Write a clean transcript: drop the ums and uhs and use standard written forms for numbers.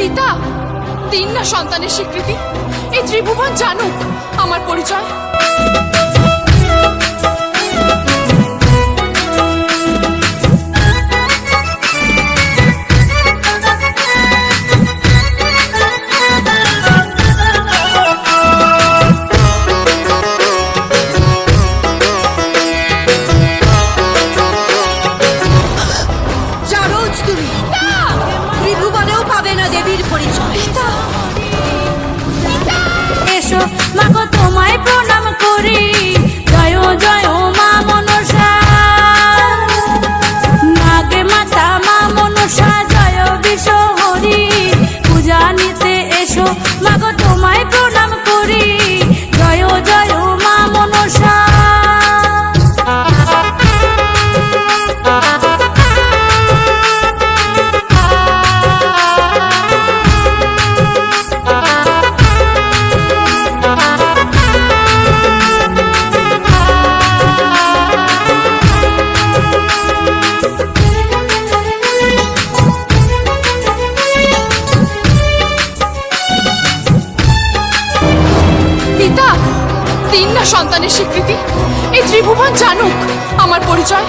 পিতা দিন না সন্তানের স্বীকৃতি, এই ত্রিভুবন জানুক আমার পরিচয়। ত্রিভুবনেও পাবে না দেবীর পরিচয়। এসো মাগো তোমায় প্রণাম করি, জয় জয় মা মনসা, নাগে মাতা মা মনসা, জয় বিশ্বহরি, পূজা নিতে এসো মাগো তোমায় প্রণাম করি, জয় জয় মা মনসা। পিতা দিন না সন্তানের স্বীকৃতি, এই ত্রিভুবন জানুক আমার পরিচয়।